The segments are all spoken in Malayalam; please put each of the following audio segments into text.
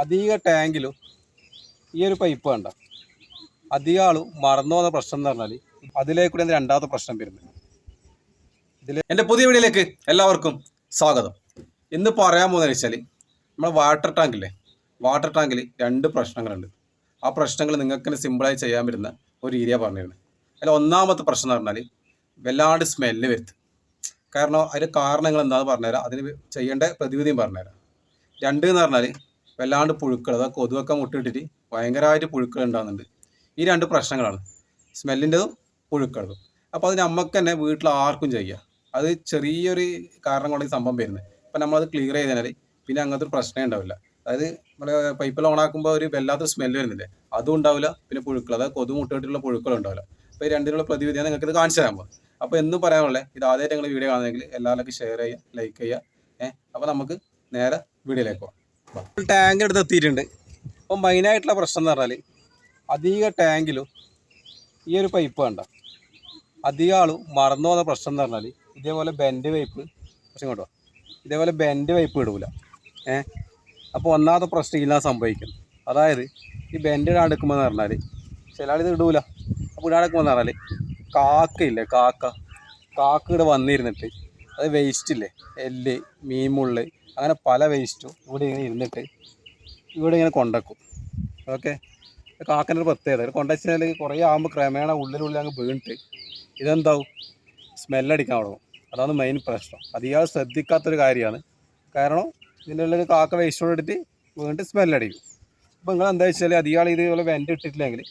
അധിക ടാങ്കിലും ഈ ഒരു പൈപ്പ് വേണ്ട അധികം ആളും മറന്നു പോകുന്ന പ്രശ്നം എന്ന് പറഞ്ഞാൽ അതിലേക്കൂടെ രണ്ടാമത്തെ പ്രശ്നം വരുന്നത്. എൻ്റെ പുതിയ വീഡിയോയിലേക്ക് എല്ലാവർക്കും സ്വാഗതം. ഇന്ന് പറയാൻ പോകുന്നത് വെച്ചാൽ നമ്മുടെ വാട്ടർ ടാങ്കിൽ രണ്ട് പ്രശ്നങ്ങളുണ്ട്. ആ പ്രശ്നങ്ങൾ നിങ്ങൾക്ക് തന്നെ സിമ്പിളായി ചെയ്യാൻ പറ്റുന്ന ഒരു ഏരിയ പറഞ്ഞിരുന്നത്. അതിൽ ഒന്നാമത്തെ പ്രശ്നം എന്ന് പറഞ്ഞാൽ വല്ലാണ്ട് സ്മെല്ല് വരുത്തും. കാരണം അതിൻ്റെ കാരണങ്ങൾ എന്താണെന്ന് പറഞ്ഞുതരാം, അതിന് ചെയ്യേണ്ട പ്രതിവിധിയും പറഞ്ഞുതരാം. രണ്ട് എന്ന് പറഞ്ഞാൽ വല്ലാണ്ട് പുഴുക്കൾ, അതായത് കൊതുകൊക്കെ മുട്ടിട്ടിട്ട് ഭയങ്കരമായിട്ട് പുഴുക്കൾ ഉണ്ടാകുന്നുണ്ട്. ഈ രണ്ട് പ്രശ്നങ്ങളാണ്, സ്മെല്ലിൻ്റെതും പുഴുക്കളതും. അപ്പോൾ അത് നമുക്ക് തന്നെ വീട്ടിൽ ആർക്കും ചെയ്യാം. അത് ചെറിയൊരു കാരണം കൊണ്ട് ഈ സംഭവം വരുന്നത്. അപ്പം നമ്മളത് ക്ലിയർ ചെയ്തതിനാൽ പിന്നെ അങ്ങനത്തെ ഒരു പ്രശ്നമേ ഉണ്ടാവില്ല. അതായത് നമ്മൾ പൈപ്പിൽ ഓണാക്കുമ്പോൾ ഒരു വല്ലാത്ത സ്മെല്ല് വരുന്നില്ലേ, അതും ഉണ്ടാവില്ല. പിന്നെ പുഴുക്കൾ, അതായത് കൊതു മുട്ടിട്ടുള്ള പുഴുക്കളും ഉണ്ടാവില്ല. അപ്പോൾ ഈ രണ്ടിനുള്ള പ്രതിവിധിയാണ് നിങ്ങൾക്ക് ഇത് കാണിച്ചു തരാൻ പോകുന്നത്. അപ്പോൾ എന്നും പറയാനുള്ളത്, ഇത് ആദ്യമായിട്ട് നിങ്ങൾ വീഡിയോ കാണുന്നെങ്കിൽ എല്ലാവർക്കും ഷെയർ ചെയ്യുക, ലൈക്ക് ചെയ്യുക. അപ്പോൾ നമുക്ക് നേരെ വീഡിയോയിലേക്ക് പോകാം. ടാങ്ക് എടുത്ത് എത്തിയിട്ടുണ്ട്. അപ്പം മെയിനായിട്ടുള്ള പ്രശ്നം എന്ന് പറഞ്ഞാൽ അധിക ടാങ്കിലും ഈ ഒരു പൈപ്പ് വേണ്ട അധികം ആളും മറന്നു പോകുന്ന പ്രശ്നം എന്ന് പറഞ്ഞാൽ ഇതേപോലെ ബെൻഡ് പൈപ്പ് ഇങ്ങോട്ടോ, ഇതേപോലെ ബെൻഡ് പൈപ്പ് ഇടൂല. അപ്പോൾ ഒന്നാമത്തെ പ്രശ്നം ഇല്ലാതെ സംഭവിക്കും. അതായത് ഈ ബെൻഡ് ഇടാണ്ടെടുക്കുമ്പോൾ എന്ന് പറഞ്ഞാൽ ചില ആൾ ഇത് ഇടൂല. അപ്പോൾ ഇടാണ്ടെടുക്കുമ്പോൾ എന്ന് പറഞ്ഞാൽ കാക്കയില്ലേ, കാക്ക ഇവിടെ വന്നിരുന്നിട്ട് അത് വേസ്റ്റ് ഇല്ലേ, എല്ല്, മീൻമുള്ള്, അങ്ങനെ പല വേസ്റ്റും ഇവിടെ ഇങ്ങനെ ഇരുന്നിട്ട് ഇവിടെ ഇങ്ങനെ കൊണ്ടുവെക്കും. ഓക്കെ, കാക്കൻ്റെ ഒരു പ്രത്യേകത കൊണ്ടുവച്ചാൽ കുറേ ആകുമ്പോൾ ക്രമേണ ഉള്ളിൽ അങ്ങ് വീണിട്ട് ഇതെന്താവും, സ്മെല്ലടിക്കാൻ തുടങ്ങും. അതാണ് മെയിൻ പ്രശ്നം. അധികം ശ്രദ്ധിക്കാത്തൊരു കാര്യമാണ്. കാരണം ഇതിൻ്റെ ഉള്ളിൽ കാക്ക വേസ്റ്റോട് എടുത്തിട്ട് വീണിട്ട് സ്മെല്ലടിക്കും. അപ്പോൾ നിങ്ങൾ എന്താ വെച്ചാൽ അധികം ഇതേപോലെ ബെൻഡ് ഇട്ടിട്ടില്ലെങ്കിൽ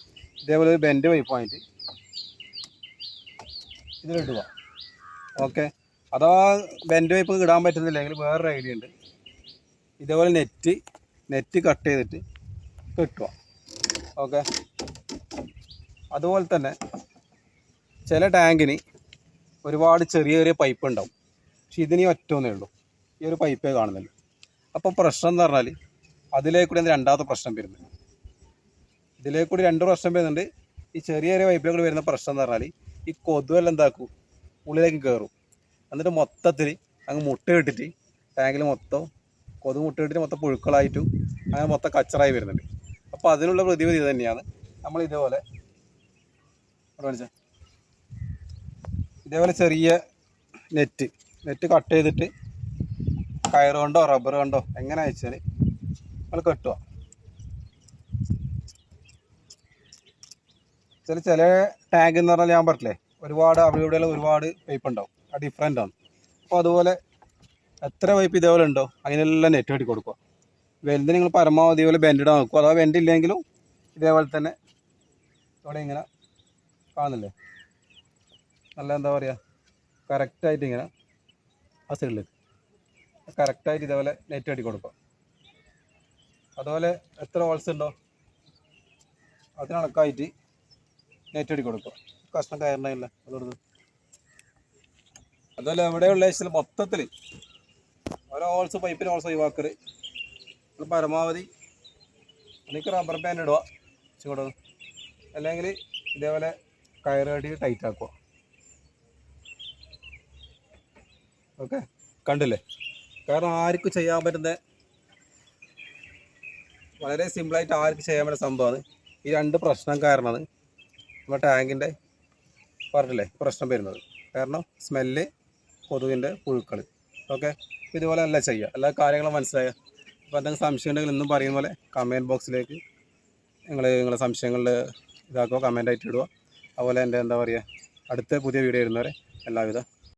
ഇതേപോലെ ഒരു ബെൻഡ് പൈപ്പ് വാങ്ങിയിട്ട് ഇതിലിടുക. ഓക്കെ, അഥവാ ബെൻഡ് പൈപ്പ് ഇടാൻ പറ്റുന്നില്ലെങ്കിൽ വേറൊരു ഐഡിയ ഉണ്ട്. ഇതേപോലെ നെറ്റ് കട്ട് ചെയ്തിട്ട് കെട്ടുക. ഓക്കെ, അതുപോലെ തന്നെ ചില ടാങ്കിന് ഒരുപാട് ചെറിയ പൈപ്പ് ഉണ്ടാവും. പക്ഷെ ഇതിന് ഒറ്റൊന്നേ ഉള്ളൂ, ഈ ഒരു പൈപ്പേ കാണുന്നില്ല. അപ്പോൾ പ്രശ്നം എന്ന് പറഞ്ഞാൽ അതിലേക്കൂടി രണ്ടാമത്തെ പ്രശ്നം വരുന്നത്. ഇതിലേക്കൂടി രണ്ട് പ്രശ്നം വരുന്നുണ്ട്. ഈ ചെറിയ പൈപ്പിലേക്കൂടി വരുന്ന പ്രശ്നം എന്ന് പറഞ്ഞാൽ ഈ കൊതുവെല്ലാം എന്താക്കും, ഉള്ളിലേക്ക് കയറും. എന്നിട്ട് മൊത്തത്തിൽ അങ്ങ് മുട്ടയിട്ടിട്ട് ടാങ്കിൽ മൊത്തം കൊതു മുട്ടയിട്ടിട്ട് മൊത്തം പുഴുക്കളായിട്ടും അങ്ങനെ മൊത്തം കച്ചറായി വരുന്നുണ്ട്. അപ്പോൾ അതിനുള്ള പ്രതിവിധി തന്നെയാണ് നമ്മൾ ഇതേപോലെ ചെറിയ നെറ്റ് കട്ട് ചെയ്തിട്ട് കയറ് കൊണ്ടോ റബ്ബർ കൊണ്ടോ എങ്ങനെ വെച്ചാൽ നമ്മൾ കെട്ടുക. ചില ടാങ്ക് എന്ന് പറഞ്ഞാൽ ഞാൻ പറഞ്ഞില്ലേ, ഒരുപാട് അവിടെ ഇവിടെയുള്ള ഒരുപാട് പൈപ്പ് ഉണ്ടാവും, അത് ഡിഫറെൻ്റ് ആണ്. അപ്പോൾ അതുപോലെ എത്ര പൈപ്പ് ഇതേപോലെ ഉണ്ടോ അതിനെല്ലാം നെറ്റ് കെട്ടി കൊടുക്കുക. വലുത് നിങ്ങൾ പരമാവധി ഇതുപോലെ ബെൻഡ് ഇടാൻ നോക്കുക. അഥവാ ബെൻഡ് ഇല്ലെങ്കിലും ഇതേപോലെ തന്നെ ഇവിടെ ഇങ്ങനെ കാണുന്നില്ലേ, നല്ല എന്താ പറയുക, കറക്റ്റായിട്ട് ഇങ്ങനെ ആ സൈഡിലേക്ക് കറക്റ്റായിട്ട് ഇതേപോലെ നെറ്റ് കെട്ടി കൊടുക്കുക. അതുപോലെ എത്ര ഹോൾസ് ഉണ്ടോ അതിനണക്കായിട്ട് നെറ്റ് കെട്ടി കൊടുക്കുക. കഷ്ണം കയറണില്ല അതുകൊണ്ട്. അതുപോലെ എവിടെയുള്ള വെച്ചാൽ മൊത്തത്തിൽ ഓരോ ഹോൾസ്, പൈപ്പിന് ഹോൾസ് ഒഴിവാക്കൽ പരമാവധി. എനിക്ക് റബ്ബർ ബാൻഡ് ഇടുക ചൂട്, അല്ലെങ്കിൽ ഇതേപോലെ കയറ് കെട്ടി ടൈറ്റ് ആക്കുക. ഓക്കെ, കണ്ടില്ലേ? കാരണം ആർക്കും ചെയ്യാൻ പറ്റുന്ന, വളരെ സിമ്പിളായിട്ട് ആർക്കും ചെയ്യാൻ പറ്റുന്ന സംഭവമാണ്. ഈ രണ്ട് പ്രശ്നം കാരണമാണ് നമ്മുടെ ടാങ്കിൻ്റെ പറഞ്ഞില്ലേ പ്രശ്നം വരുന്നത്. കാരണം സ്മെല്ല്, കൊതുകിൻ്റെ പുഴുക്കൾ. ഓക്കെ, ഇതുപോലെ അല്ല ചെയ്യുക. എല്ലാ കാര്യങ്ങളും മനസ്സിലായ. അപ്പോൾ എന്തെങ്കിലും സംശയം ഉണ്ടെങ്കിൽ ഇന്നും പറയുന്ന പോലെ കമൻറ്റ് ബോക്സിലേക്ക് നിങ്ങളുടെ സംശയങ്ങളിൽ ഇതാക്കുക, കമൻ്റായിട്ട് ഇടുക. അതുപോലെ എൻ്റെ എന്താ പറയുക, അടുത്ത പുതിയ വീഡിയോ ഇടുന്നവരെ എല്ലാവിധ